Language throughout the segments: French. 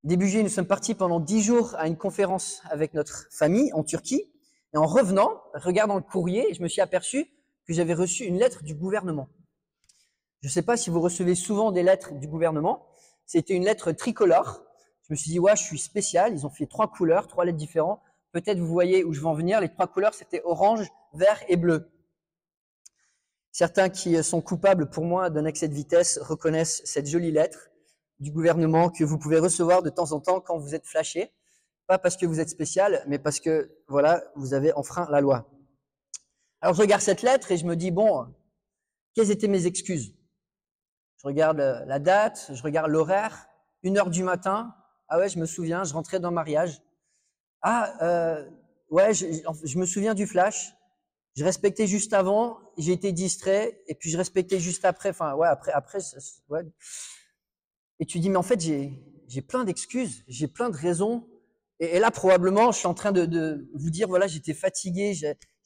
Début juillet, nous sommes partis pendant 10 jours à une conférence avec notre famille en Turquie. Et en revenant, regardant le courrier, je me suis aperçu que j'avais reçu une lettre du gouvernement. Je ne sais pas si vous recevez souvent des lettres du gouvernement. C'était une lettre tricolore. Je me suis dit, ouais, je suis spécial. Ils ont fait 3 couleurs, 3 lettres différentes. Peut-être vous voyez où je veux en venir. Les 3 couleurs, c'était orange, vert et bleu. Certains qui sont coupables pour moi d'un excès de vitesse reconnaissent cette jolie lettre du gouvernement que vous pouvez recevoir de temps en temps quand vous êtes flashé. Pas parce que vous êtes spécial, mais parce que, voilà, vous avez enfreint la loi. Alors je regarde cette lettre et je me dis, bon, quelles étaient mes excuses? Je regarde la date, je regarde l'horaire, 1h du matin. Ah ouais, je me souviens, je rentrais d'un mariage. Ouais, je me souviens du flash. Je respectais juste avant, j'ai été distrait, et puis je respectais juste après. Enfin, ouais, après, ouais. Et tu dis, mais en fait, j'ai plein d'excuses, j'ai plein de raisons. Et là, probablement, je suis en train de vous dire, voilà, j'étais fatigué,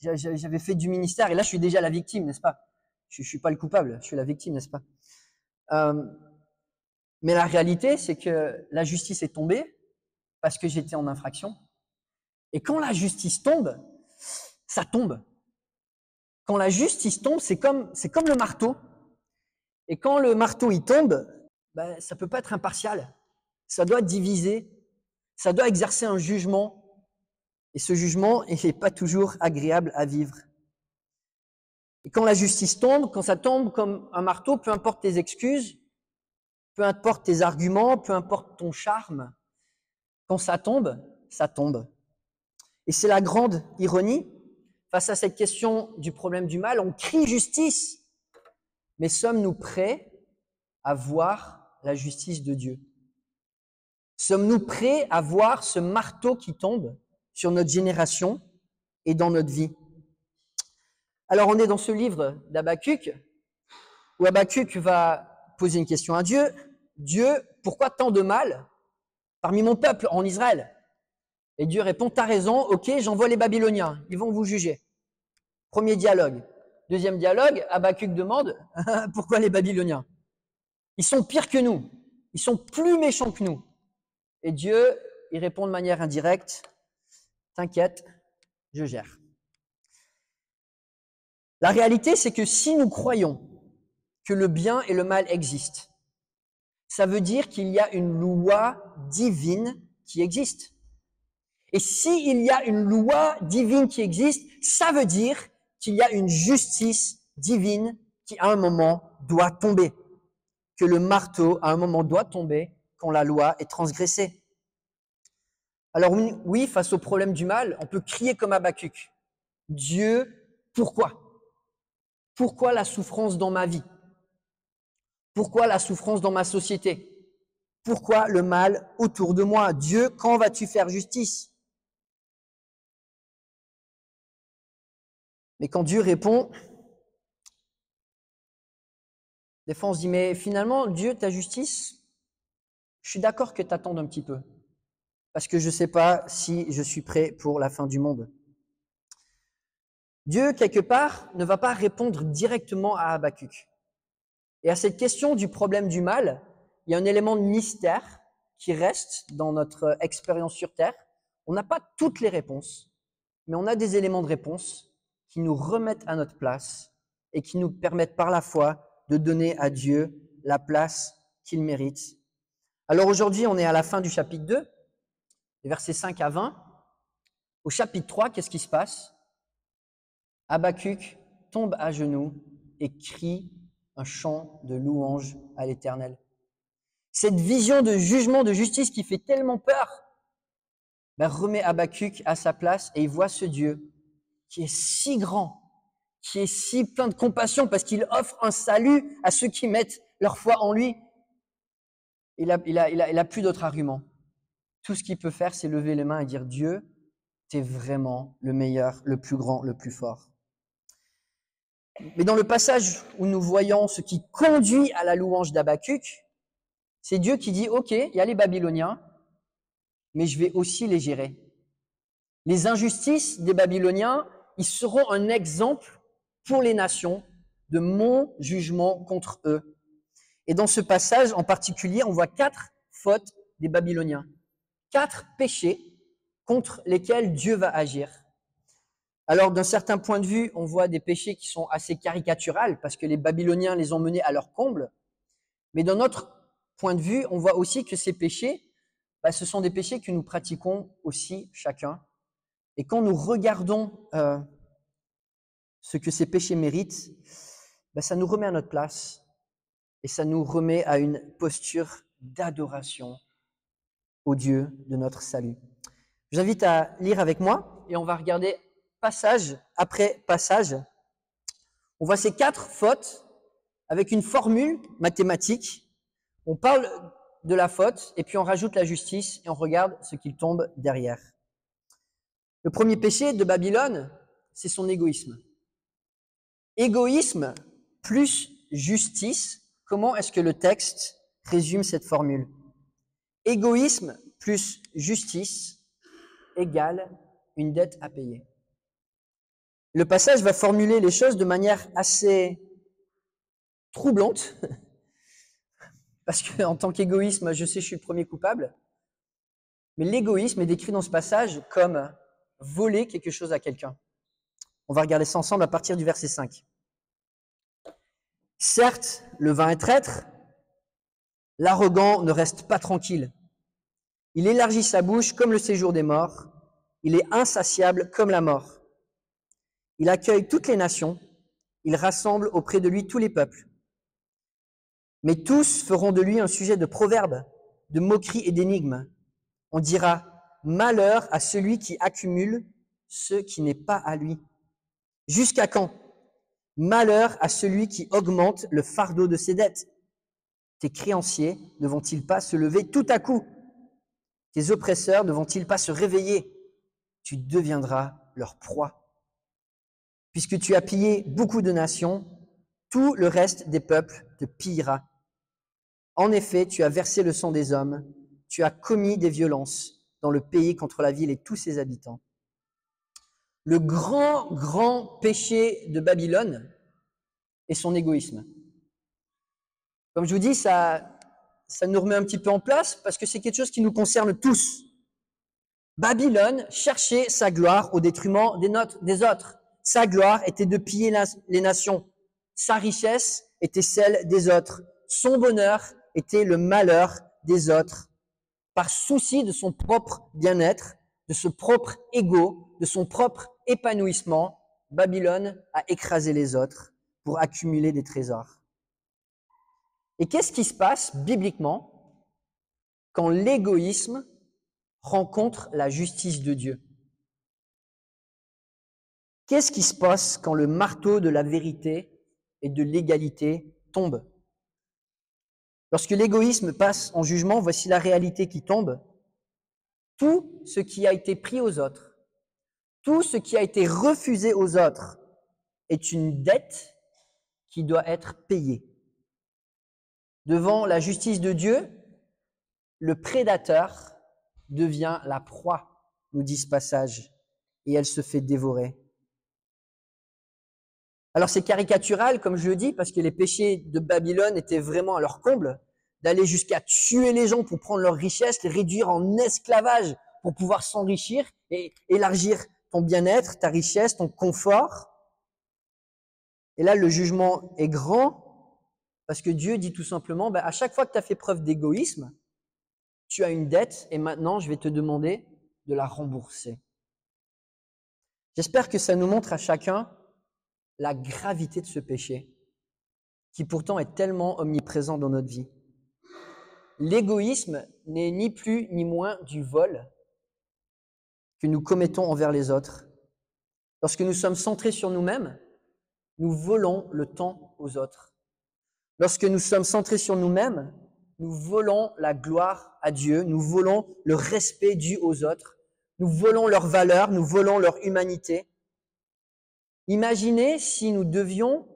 j'avais fait du ministère, et là, je suis déjà la victime, n'est-ce pas? Je suis pas le coupable, je suis la victime, n'est-ce pas? Mais la réalité, c'est que la justice est tombée parce que j'étais en infraction. Et quand la justice tombe, ça tombe. Quand la justice tombe, c'est comme le marteau. Et quand le marteau il tombe, ben, ça peut pas être impartial. Ça doit diviser. Ça doit exercer un jugement. Et ce jugement, il n'est pas toujours agréable à vivre. Et quand la justice tombe, quand ça tombe comme un marteau, peu importe tes excuses, peu importe tes arguments, peu importe ton charme, quand ça tombe, ça tombe. Et c'est la grande ironie. Face à cette question du problème du mal, on crie justice. Mais sommes-nous prêts à voir la justice de Dieu? Sommes-nous prêts à voir ce marteau qui tombe sur notre génération et dans notre vie? Alors on est dans ce livre d'Habakkuk, où Habakkuk va poser une question à Dieu. Dieu, pourquoi tant de mal parmi mon peuple en Israël? Et Dieu répond, t'as raison, ok, j'envoie les Babyloniens, ils vont vous juger. Premier dialogue. Deuxième dialogue, Habakkuk demande, pourquoi les Babyloniens? Ils sont pires que nous, ils sont plus méchants que nous. Et Dieu, il répond de manière indirecte, t'inquiète, je gère. La réalité, c'est que si nous croyons que le bien et le mal existent, ça veut dire qu'il y a une loi divine qui existe. Et s'il y a une loi divine qui existe, ça veut dire qu'il y a une justice divine qui, à un moment, doit tomber. Que le marteau, à un moment, doit tomber quand la loi est transgressée. Alors oui, face au problème du mal, on peut crier comme Habakkuk. Dieu, pourquoi? Pourquoi la souffrance dans ma vie? Pourquoi la souffrance dans ma société? Pourquoi le mal autour de moi? Dieu, quand vas-tu faire justice? Mais quand Dieu répond, des fois on se dit, mais finalement, Dieu, ta justice, je suis d'accord que tu attendes un petit peu. Parce que je ne sais pas si je suis prêt pour la fin du monde. Dieu, quelque part, ne va pas répondre directement à Habakkuk. Et à cette question du problème du mal, il y a un élément de mystère qui reste dans notre expérience sur Terre. On n'a pas toutes les réponses, mais on a des éléments de réponse qui nous remettent à notre place et qui nous permettent par la foi de donner à Dieu la place qu'il mérite. Alors aujourd'hui, on est à la fin du chapitre 2, les versets 5 à 20. Au chapitre 3, qu'est-ce qui se passe? Habakkuk tombe à genoux et crie un chant de louange à l'Éternel. Cette vision de jugement, de justice qui fait tellement peur, remet Habakkuk à sa place et il voit ce Dieu qui est si grand, qui est si plein de compassion parce qu'il offre un salut à ceux qui mettent leur foi en lui. Il a plus d'autres arguments. Tout ce qu'il peut faire, c'est lever les mains et dire Dieu, tu es vraiment le meilleur, le plus grand, le plus fort. Mais dans le passage où nous voyons ce qui conduit à la louange d'Habakkuk, c'est Dieu qui dit, ok, il y a les Babyloniens, mais je vais aussi les gérer. Les injustices des Babyloniens, ils seront un exemple pour les nations de mon jugement contre eux. Et dans ce passage en particulier, on voit 4 fautes des Babyloniens. 4 péchés contre lesquels Dieu va agir. Alors, d'un certain point de vue, on voit des péchés qui sont assez caricaturales parce que les Babyloniens les ont menés à leur comble. Mais d'un autre point de vue, on voit aussi que ces péchés, ce sont des péchés que nous pratiquons aussi chacun. Et quand nous regardons ce que ces péchés méritent, ça nous remet à notre place et ça nous remet à une posture d'adoration au Dieu de notre salut. Je vous invite à lire avec moi et on va regarder passage après passage. On voit ces 4 fautes avec une formule mathématique. On parle de la faute et puis on rajoute la justice et on regarde ce qu'il tombe derrière. Le premier péché de Babylone, c'est son égoïsme. Égoïsme plus justice, comment est-ce que le texte résume cette formule? Égoïsme plus justice égale une dette à payer. Le passage va formuler les choses de manière assez troublante, parce qu'en tant qu'égoïsme, je sais que je suis le premier coupable, mais l'égoïsme est décrit dans ce passage comme voler quelque chose à quelqu'un. On va regarder ça ensemble à partir du verset 5. Certes, le vain est traître, l'arrogant ne reste pas tranquille. Il élargit sa bouche comme le séjour des morts, il est insatiable comme la mort. Il accueille toutes les nations, il rassemble auprès de lui tous les peuples. Mais tous feront de lui un sujet de proverbes, de moqueries et d'énigmes. On dira « Malheur à celui qui accumule ce qui n'est pas à lui. » Jusqu'à quand? Malheur à celui qui augmente le fardeau de ses dettes. Tes créanciers ne vont-ils pas se lever tout à coup? Tes oppresseurs ne vont-ils pas se réveiller? Tu deviendras leur proie. Puisque tu as pillé beaucoup de nations, tout le reste des peuples te pillera. En effet, tu as versé le sang des hommes, tu as commis des violences dans le pays contre la ville et tous ses habitants. Le grand péché de Babylone est son égoïsme. Comme je vous dis, ça nous remet un petit peu en place parce que c'est quelque chose qui nous concerne tous. Babylone cherchait sa gloire au détriment des autres. Sa gloire était de piller les nations. Sa richesse était celle des autres. Son bonheur était le malheur des autres. Par souci de son propre bien-être, de son propre ego, de son propre épanouissement, Babylone a écrasé les autres pour accumuler des trésors. Et qu'est-ce qui se passe bibliquement quand l'égoïsme rencontre la justice de Dieu? Qu'est-ce qui se passe quand le marteau de la vérité et de l'égalité tombe? Lorsque l'égoïsme passe en jugement, voici la réalité qui tombe. Tout ce qui a été pris aux autres, tout ce qui a été refusé aux autres est une dette qui doit être payée. Devant la justice de Dieu, le prédateur devient la proie, nous dit ce passage, et elle se fait dévorer. Alors c'est caricatural, comme je le dis, parce que les péchés de Babylone étaient vraiment à leur comble, d'aller jusqu'à tuer les gens pour prendre leurs richesses, les réduire en esclavage pour pouvoir s'enrichir et élargir ton bien-être, ta richesse, ton confort. Et là, le jugement est grand, parce que Dieu dit tout simplement, à chaque fois que tu as fait preuve d'égoïsme, tu as une dette et maintenant je vais te demander de la rembourser. J'espère que ça nous montre à chacun la gravité de ce péché, qui pourtant est tellement omniprésent dans notre vie. L'égoïsme n'est ni plus ni moins du vol que nous commettons envers les autres. Lorsque nous sommes centrés sur nous-mêmes, nous volons le temps aux autres. Lorsque nous sommes centrés sur nous-mêmes, nous volons la gloire à Dieu, nous volons le respect dû aux autres, nous volons leur valeur, nous volons leur humanité. Imaginez si nous devions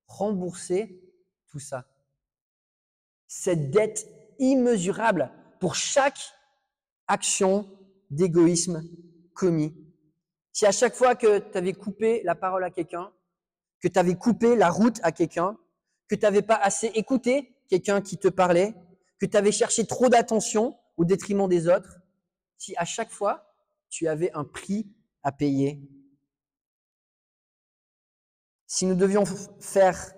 rembourser tout ça. Cette dette immesurable pour chaque action d'égoïsme commis. Si à chaque fois que tu avais coupé la parole à quelqu'un, que tu avais coupé la route à quelqu'un, que tu n'avais pas assez écouté quelqu'un qui te parlait, que tu avais cherché trop d'attention au détriment des autres si à chaque fois tu avais un prix à payer? Si nous devions faire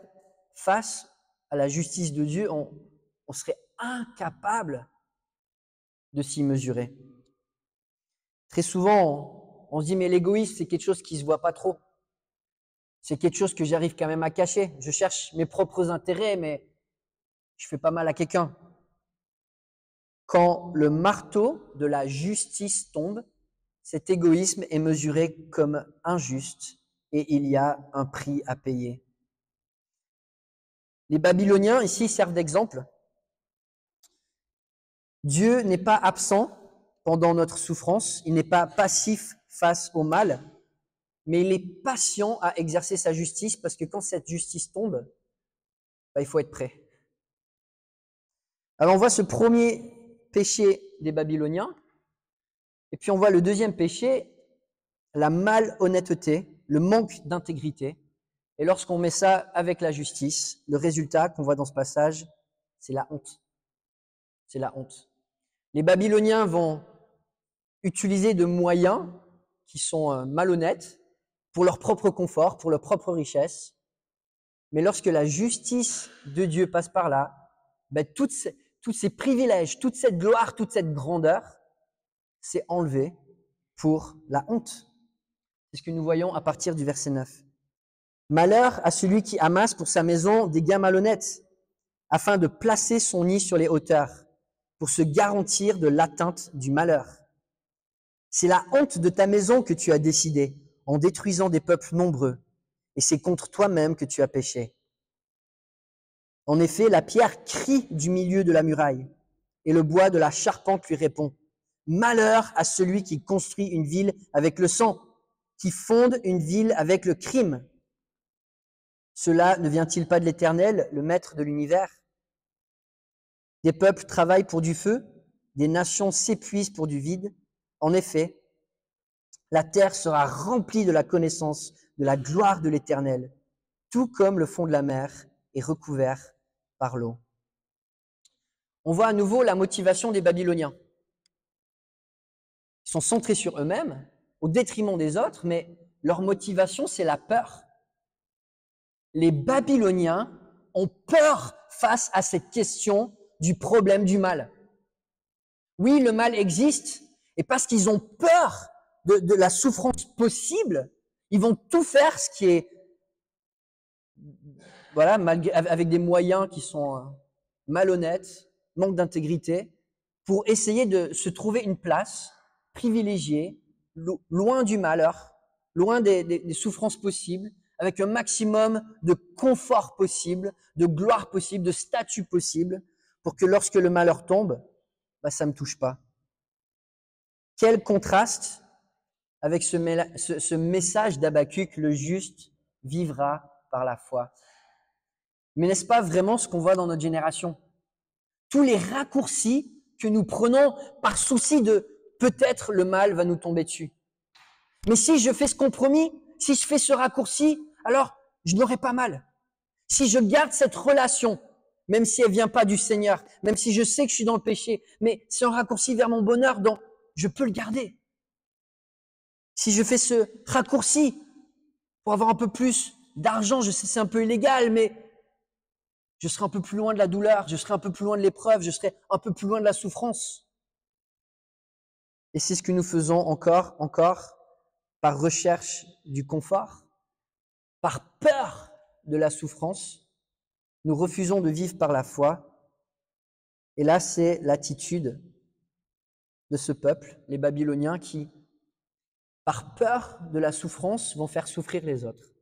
face à la justice de Dieu, on serait incapable de s'y mesurer. Très souvent, on se dit, mais l'égoïsme, c'est quelque chose qui se voit pas trop. C'est quelque chose que j'arrive quand même à cacher. Je cherche mes propres intérêts, mais je fais pas mal à quelqu'un. Quand le marteau de la justice tombe, cet égoïsme est mesuré comme injuste et il y a un prix à payer. Les Babyloniens ici servent d'exemple. Dieu n'est pas absent pendant notre souffrance, il n'est pas passif face au mal, mais il est patient à exercer sa justice parce que quand cette justice tombe, il faut être prêt. Alors on voit ce premier péché des Babyloniens, et puis on voit le deuxième péché, la malhonnêteté, le manque d'intégrité. Et lorsqu'on met ça avec la justice, le résultat qu'on voit dans ce passage, c'est la honte. C'est la honte. Les Babyloniens vont utiliser de moyens qui sont malhonnêtes pour leur propre confort, pour leur propre richesse. Mais lorsque la justice de Dieu passe par là, tous ces privilèges, toute cette gloire, toute cette grandeur, c'est enlevé pour la honte. C'est ce que nous voyons à partir du verset 9. Malheur à celui qui amasse pour sa maison des gains malhonnêtes, afin de placer son nid sur les hauteurs, pour se garantir de l'atteinte du malheur. C'est la honte de ta maison que tu as décidé, en détruisant des peuples nombreux, et c'est contre toi-même que tu as péché. En effet, la pierre crie du milieu de la muraille, et le bois de la charpente lui répond. Malheur à celui qui construit une ville avec le sang, qui fonde une ville avec le crime. Cela ne vient-il pas de l'Éternel, le maître de l'univers? Des peuples travaillent pour du feu, des nations s'épuisent pour du vide. En effet, la terre sera remplie de la connaissance de la gloire de l'Éternel, tout comme le fond de la mer est recouvert par l'eau. On voit à nouveau la motivation des Babyloniens. Ils sont centrés sur eux-mêmes, au détriment des autres, mais leur motivation, c'est la peur. Les Babyloniens ont peur face à cette question du problème du mal. Oui, le mal existe, et parce qu'ils ont peur de la souffrance possible, ils vont tout faire ce qui est, voilà, avec des moyens qui sont malhonnêtes, manque d'intégrité, pour essayer de se trouver une place privilégiée, loin du malheur, loin des souffrances possibles, avec un maximum de confort possible, de gloire possible, de statut possible, pour que lorsque le malheur tombe, ça ne me touche pas. Quel contraste avec ce message d'Habakkuk, le juste vivra par la foi. Mais n'est-ce pas vraiment ce qu'on voit dans notre génération? Tous les raccourcis que nous prenons par souci de peut-être le mal va nous tomber dessus. Mais si je fais ce compromis, si je fais ce raccourci, alors je n'aurai pas mal. Si je garde cette relation, même si elle vient pas du Seigneur, même si je sais que je suis dans le péché, mais c'est un raccourci vers mon bonheur, donc je peux le garder. Si je fais ce raccourci pour avoir un peu plus d'argent, je sais c'est un peu illégal, mais je serai un peu plus loin de la douleur, je serai un peu plus loin de l'épreuve, je serai un peu plus loin de la souffrance. Et c'est ce que nous faisons encore, par recherche du confort, par peur de la souffrance. Nous refusons de vivre par la foi. Et là, c'est l'attitude de ce peuple, les Babyloniens, qui, par peur de la souffrance, vont faire souffrir les autres.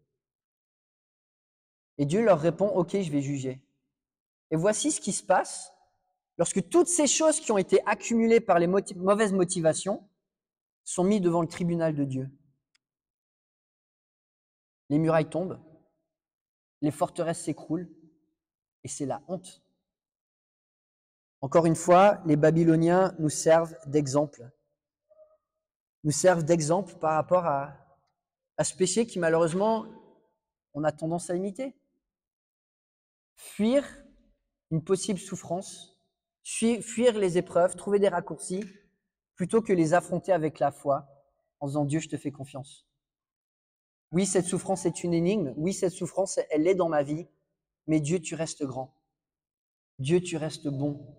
Et Dieu leur répond, ok, je vais juger. Et voici ce qui se passe lorsque toutes ces choses qui ont été accumulées par les mauvaises motivations sont mises devant le tribunal de Dieu. Les murailles tombent, les forteresses s'écroulent, et c'est la honte. Encore une fois, les Babyloniens nous servent d'exemple. Nous servent d'exemple par rapport à ce péché qui, malheureusement, on a tendance à imiter. Fuir une possible souffrance fuir les épreuves, trouver des raccourcis, plutôt que les affronter avec la foi, en disant Dieu, je te fais confiance. Oui, cette souffrance est une énigme. Oui, cette souffrance, elle est dans ma vie. Mais Dieu, tu restes grand. Dieu, tu restes bon.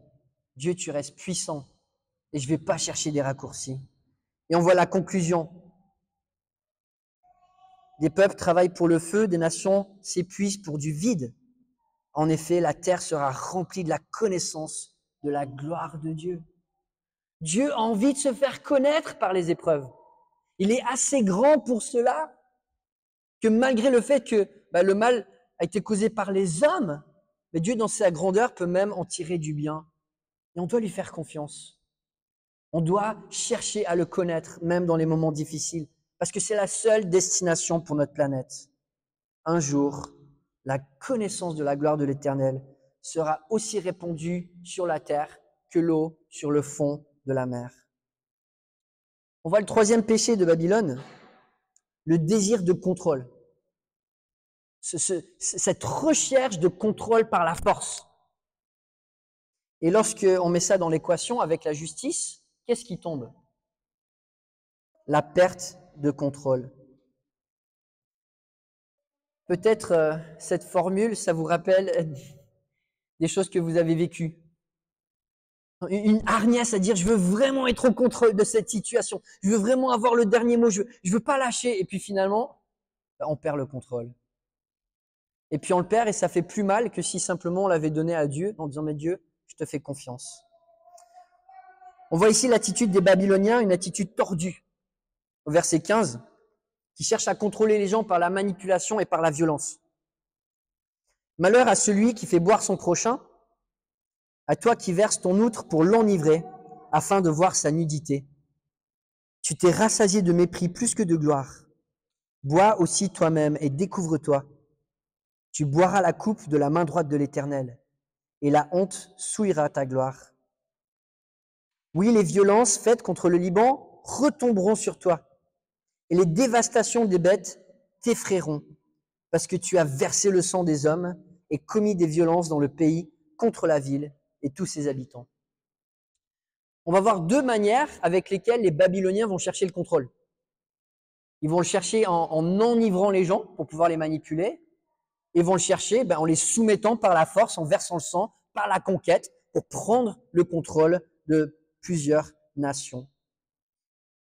Dieu, tu restes puissant. Et je ne vais pas chercher des raccourcis. Et on voit la conclusion. Des peuples travaillent pour le feu, des nations s'épuisent pour du vide. En effet, la terre sera remplie de la connaissance de la gloire de Dieu. Dieu a envie de se faire connaître par les épreuves. Il est assez grand pour cela que malgré le fait que le mal a été causé par les hommes, mais Dieu, dans sa grandeur, peut même en tirer du bien. Et on doit lui faire confiance. On doit chercher à le connaître, même dans les moments difficiles, parce que c'est la seule destination pour notre planète. Un jour, la connaissance de la gloire de l'Éternel sera aussi répandue sur la terre que l'eau sur le fond de la mer. On voit le troisième péché de Babylone, le désir de contrôle. Cette recherche de contrôle par la force. Et lorsqu'on met ça dans l'équation avec la justice, qu'est-ce qui tombe? La perte de contrôle. Peut-être cette formule, ça vous rappelle des choses que vous avez vécues. Une hargnesse à dire, je veux vraiment être au contrôle de cette situation. Je veux vraiment avoir le dernier mot. Je veux pas lâcher. Et puis finalement, on perd le contrôle. Et puis on le perd et ça fait plus mal que si simplement on l'avait donné à Dieu en disant, mais Dieu, je te fais confiance. On voit ici l'attitude des Babyloniens, une attitude tordue. Au verset 15, qui cherche à contrôler les gens par la manipulation et par la violence. Malheur à celui qui fait boire son prochain, à toi qui verses ton outre pour l'enivrer, afin de voir sa nudité. Tu t'es rassasié de mépris plus que de gloire. Bois aussi toi-même et découvre-toi. Tu boiras la coupe de la main droite de l'Éternel, et la honte souillera ta gloire. Oui, les violences faites contre le Liban retomberont sur toi, et les dévastations des bêtes t'effrayeront, parce que tu as versé le sang des hommes et commis des violences dans le pays contre la ville et tous ses habitants. On va voir deux manières avec lesquelles les Babyloniens vont chercher le contrôle. Ils vont le chercher en enivrant les gens pour pouvoir les manipuler, et vont le chercher en les soumettant par la force, en versant le sang, par la conquête, pour prendre le contrôle de plusieurs nations.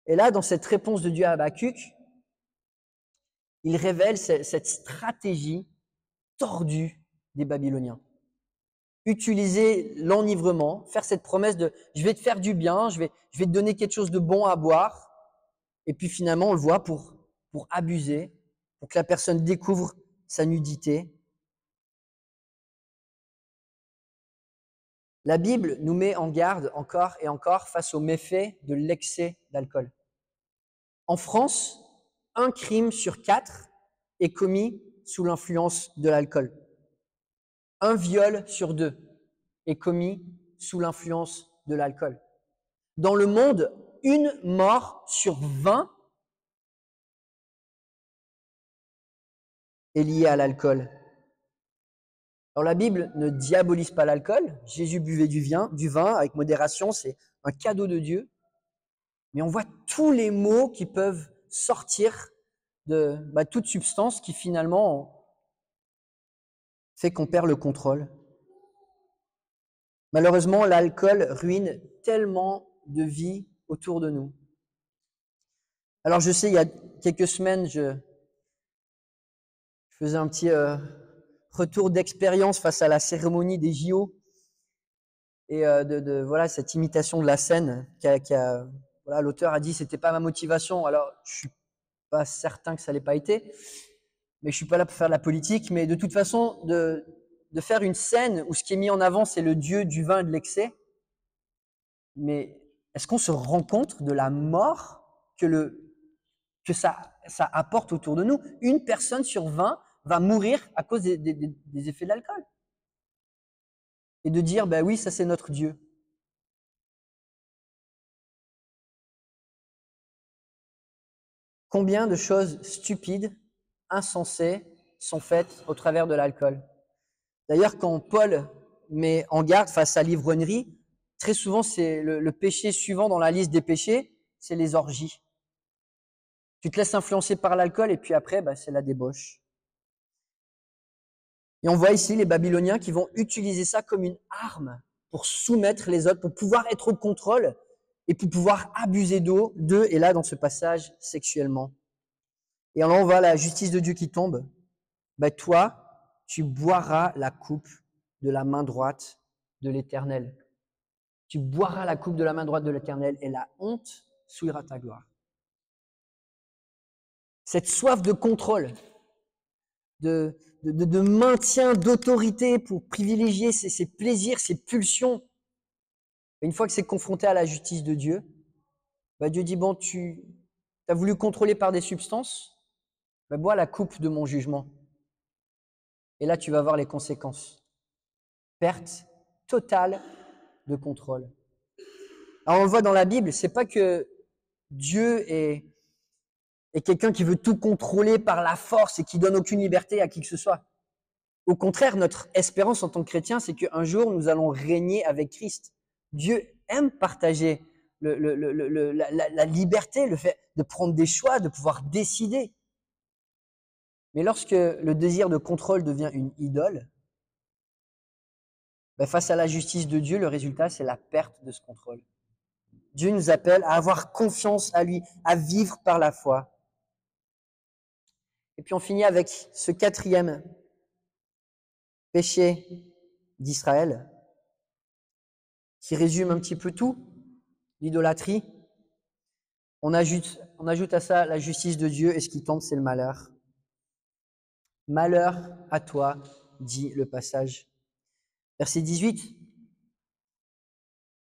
Et là, dans cette réponse de Dieu à Habakkuk, il révèle cette stratégie tordue des Babyloniens. Utiliser l'enivrement, faire cette promesse de « je vais te faire du bien, je vais te donner quelque chose de bon à boire », et puis finalement, on le voit pour abuser, pour que la personne découvre sa nudité. La Bible nous met en garde encore et encore face aux méfaits de l'excès d'alcool. En France, 1 crime sur 4 est commis sous l'influence de l'alcool. 1 viol sur 2 est commis sous l'influence de l'alcool. Dans le monde, 1 mort sur 20 est liée à l'alcool. Alors la Bible ne diabolise pas l'alcool. Jésus buvait du vin avec modération, c'est un cadeau de Dieu. Mais on voit tous les maux qui peuvent sortir de toute substance qui finalement fait qu'on perd le contrôle. Malheureusement, l'alcool ruine tellement de vies autour de nous. Alors je sais, il y a quelques semaines, je faisais un petit retour d'expérience face à la cérémonie des JO et voilà cette imitation de la scène voilà, l'auteur a dit c'était pas ma motivation. Alors je suis pas certain que ça l'ait pas été, mais je suis pas là pour faire de la politique. Mais de toute façon, de faire une scène où ce qui est mis en avant c'est le dieu du vin et de l'excès. Mais est-ce qu'on se rend compte de la mort que ça apporte autour de nous? 1 personne sur 20 va mourir à cause des effets de l'alcool. Et de dire, oui, ça c'est notre Dieu. Combien de choses stupides, insensées, sont faites au travers de l'alcool? D'ailleurs, quand Paul met en garde face à l'ivrognerie, Très souvent, c'est le péché suivant dans la liste des péchés, c'est les orgies. Tu te laisses influencer par l'alcool et puis après, c'est la débauche. Et on voit ici les Babyloniens qui vont utiliser ça comme une arme pour soumettre les autres, pour pouvoir être au contrôle et pour pouvoir abuser d'eux, et là, dans ce passage, sexuellement. Et alors, on voit la justice de Dieu qui tombe. Toi, tu boiras la coupe de la main droite de l'Éternel. Tu boiras la coupe de la main droite de l'Éternel et la honte souillera ta gloire. Cette soif de contrôle, de maintien, d'autorité pour privilégier ses plaisirs, ses pulsions. Et une fois que c'est confronté à la justice de Dieu, Dieu dit, bon, tu as voulu contrôler par des substances, bois la coupe de mon jugement. Et là, tu vas voir les conséquences. Perte totale de contrôle. Alors, on le voit dans la Bible, c'est pas que Dieu est quelqu'un qui veut tout contrôler par la force et qui donne aucune liberté à qui que ce soit. Au contraire, notre espérance en tant que chrétien, c'est qu'un jour, nous allons régner avec Christ. Dieu aime partager la liberté, le fait de prendre des choix, de pouvoir décider. Mais lorsque le désir de contrôle devient une idole, face à la justice de Dieu, le résultat, c'est la perte de ce contrôle. Dieu nous appelle à avoir confiance à lui, à vivre par la foi. Et puis on finit avec ce 4e péché d'Israël, qui résume un petit peu tout, l'idolâtrie. On ajoute à ça la justice de Dieu, et ce qui tombe, c'est le malheur. Malheur à toi, dit le passage. Verset 18.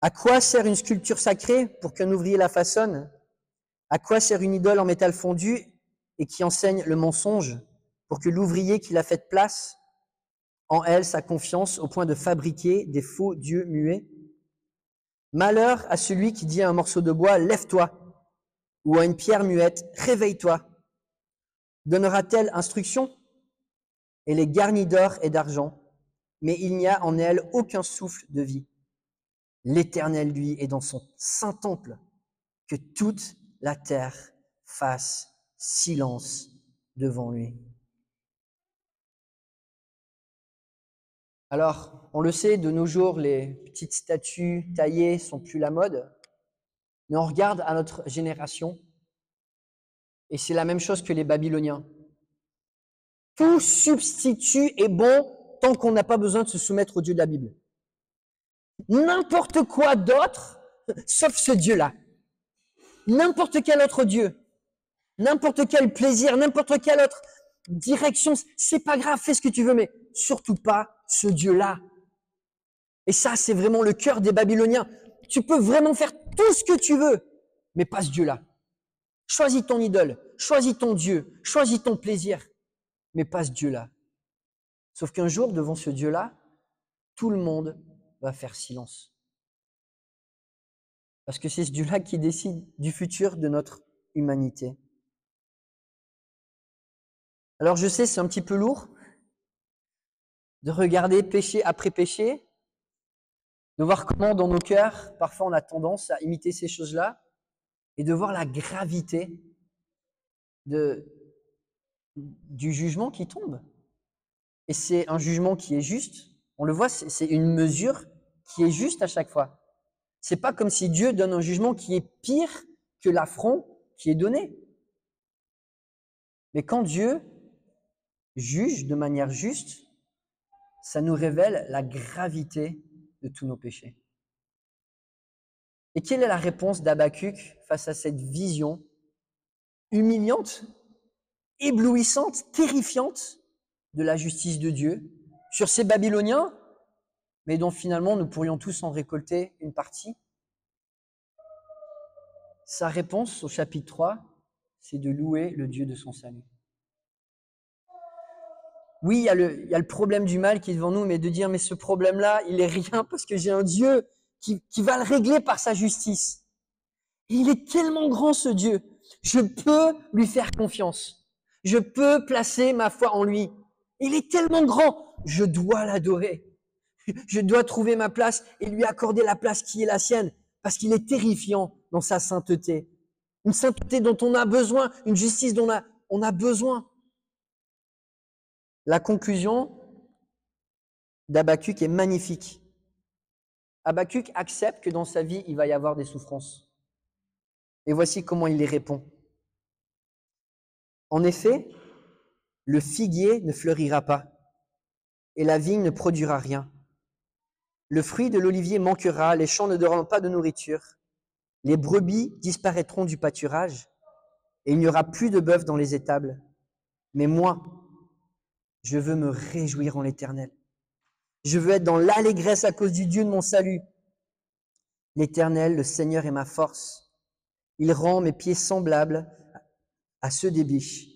À quoi sert une sculpture sacrée pour qu'un ouvrier la façonne? À quoi sert une idole en métal fondu et qui enseigne le mensonge pour que l'ouvrier qui l'a faite place en elle sa confiance au point de fabriquer des faux dieux muets? Malheur à celui qui dit à un morceau de bois, lève-toi, ou à une pierre muette, réveille-toi. Donnera-t-elle instruction? Elle est garnie d'or et d'argent, mais il n'y a en elle aucun souffle de vie. L'Éternel, lui, est dans son saint temple, que toute la terre fasse silence devant lui. Alors, on le sait, de nos jours, les petites statues taillées sont plus la mode, mais on regarde à notre génération, et c'est la même chose que les Babyloniens. Tout substitut est bon tant qu'on n'a pas besoin de se soumettre au Dieu de la Bible. N'importe quoi d'autre, sauf ce Dieu-là. N'importe quel autre Dieu, n'importe quel plaisir, n'importe quelle autre direction, c'est pas grave, fais ce que tu veux, mais surtout pas ce Dieu-là. Et ça, c'est vraiment le cœur des Babyloniens. Tu peux vraiment faire tout ce que tu veux, mais pas ce Dieu-là. Choisis ton idole, choisis ton Dieu, choisis ton plaisir, mais pas ce Dieu-là. Sauf qu'un jour, devant ce Dieu-là, tout le monde va faire silence. Parce que c'est ce Dieu-là qui décide du futur de notre humanité. Alors je sais, c'est un petit peu lourd de regarder péché après péché, de voir comment dans nos cœurs, parfois on a tendance à imiter ces choses-là, et de voir la gravité du jugement qui tombe. Et c'est un jugement qui est juste. On le voit, c'est une mesure qui est juste à chaque fois. C'est pas comme si Dieu donne un jugement qui est pire que l'affront qui est donné. Mais quand Dieu juge de manière juste, ça nous révèle la gravité de tous nos péchés. Et quelle est la réponse d'Habakkuk face à cette vision humiliante, éblouissante, terrifiante de la justice de Dieu sur ces Babyloniens, mais dont finalement nous pourrions tous en récolter une partie? Sa réponse au chapitre 3, c'est de louer le Dieu de son salut. Oui, il y a le problème du mal qui est devant nous, mais de dire, mais ce problème-là, il est rien parce que j'ai un Dieu qui va le régler par sa justice. Et il est tellement grand, ce Dieu. Je peux lui faire confiance. Je peux placer ma foi en lui. Il est tellement grand. Je dois l'adorer. Je dois trouver ma place et lui accorder la place qui est la sienne, parce qu'il est terrifiant dans sa sainteté. Une sainteté dont on a besoin, une justice dont on a besoin. La conclusion d'Habakkuk est magnifique. Habakkuk accepte que dans sa vie, il va y avoir des souffrances. Et voici comment il les répond. En effet, le figuier ne fleurira pas, et la vigne ne produira rien. Le fruit de l'olivier manquera, les champs ne donneront pas de nourriture, les brebis disparaîtront du pâturage, et il n'y aura plus de bœufs dans les étables. Mais moi, je veux me réjouir en l'Éternel. Je veux être dans l'allégresse à cause du Dieu de mon salut. L'Éternel, le Seigneur, est ma force. Il rend mes pieds semblables à ceux des biches,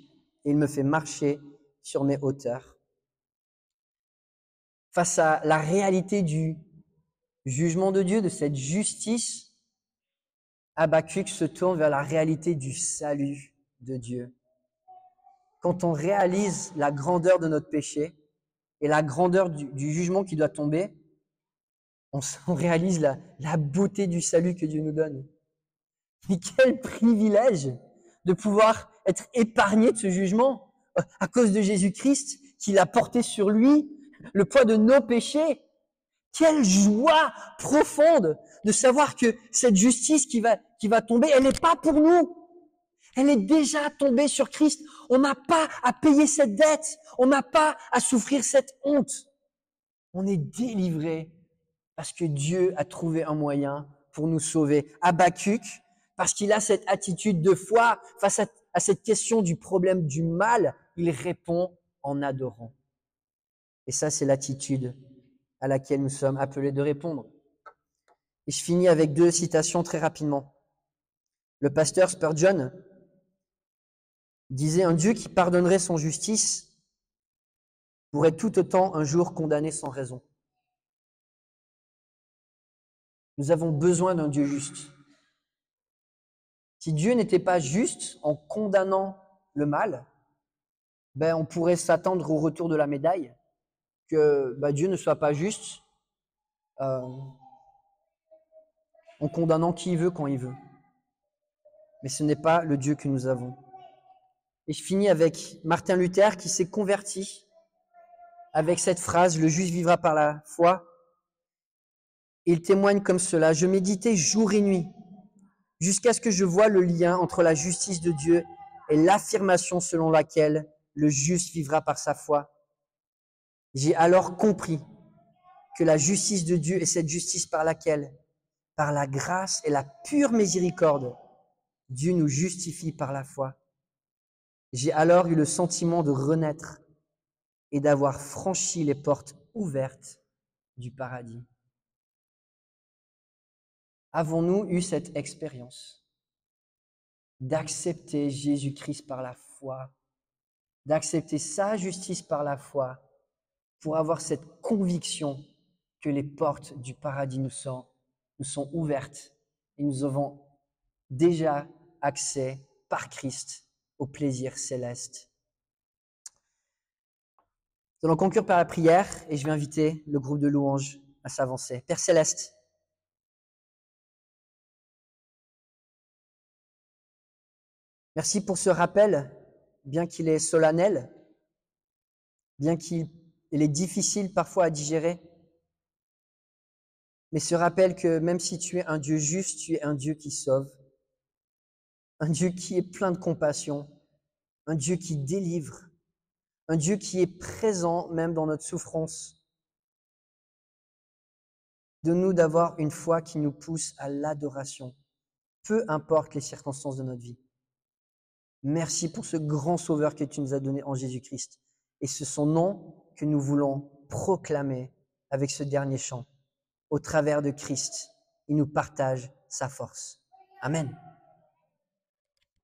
et il me fait marcher sur mes hauteurs. Face à la réalité du jugement de Dieu, de cette justice, Habakkuk se tourne vers la réalité du salut de Dieu. Quand on réalise la grandeur de notre péché et la grandeur du jugement qui doit tomber, on réalise la beauté du salut que Dieu nous donne. Mais quel privilège de pouvoir être épargné de ce jugement à cause de Jésus-Christ, qu'il a porté sur lui le poids de nos péchés. Quelle joie profonde de savoir que cette justice qui va tomber, elle n'est pas pour nous. Elle est déjà tombée sur Christ. On n'a pas à payer cette dette. On n'a pas à souffrir cette honte. On est délivré parce que Dieu a trouvé un moyen pour nous sauver. Habakkuk, parce qu'il a cette attitude de foi face à cette question du problème du mal, il répond en adorant. Et ça, c'est l'attitude à laquelle nous sommes appelés de répondre. Et je finis avec 2 citations très rapidement. Le pasteur Spurgeon disait « Un Dieu qui pardonnerait sans justice pourrait tout autant un jour condamner sans raison. » Nous avons besoin d'un Dieu juste. Si Dieu n'était pas juste en condamnant le mal, on pourrait s'attendre au retour de la médaille, que Dieu ne soit pas juste en condamnant qui il veut quand il veut. Mais ce n'est pas le Dieu que nous avons. Et je finis avec Martin Luther qui s'est converti avec cette phrase « Le juste vivra par la foi ». Il témoigne comme cela « Je méditais jour et nuit jusqu'à ce que je voie le lien entre la justice de Dieu et l'affirmation selon laquelle le juste vivra par sa foi. J'ai alors compris que la justice de Dieu est cette justice par laquelle, par la grâce et la pure miséricorde, Dieu nous justifie par la foi. J'ai alors eu le sentiment de renaître et d'avoir franchi les portes ouvertes du paradis. » Avons-nous eu cette expérience d'accepter Jésus-Christ par la foi, d'accepter sa justice par la foi, pour avoir cette conviction que les portes du paradis nous sont ouvertes et nous avons déjà accès par Christ au plaisir céleste. Nous allons conclure par la prière et je vais inviter le groupe de louanges à s'avancer. Père Céleste, merci pour ce rappel, bien qu'il est solennel, bien qu'il est difficile parfois à digérer, mais ce rappel que même si tu es un Dieu juste, tu es un Dieu qui sauve, un Dieu qui est plein de compassion, un Dieu qui délivre, un Dieu qui est présent même dans notre souffrance. Donne-nous d'avoir une foi qui nous pousse à l'adoration, peu importe les circonstances de notre vie. Merci pour ce grand sauveur que tu nous as donné en Jésus-Christ. Et c'est son nom que nous voulons proclamer avec ce dernier chant. Au travers de Christ, il nous partage sa force. Amen.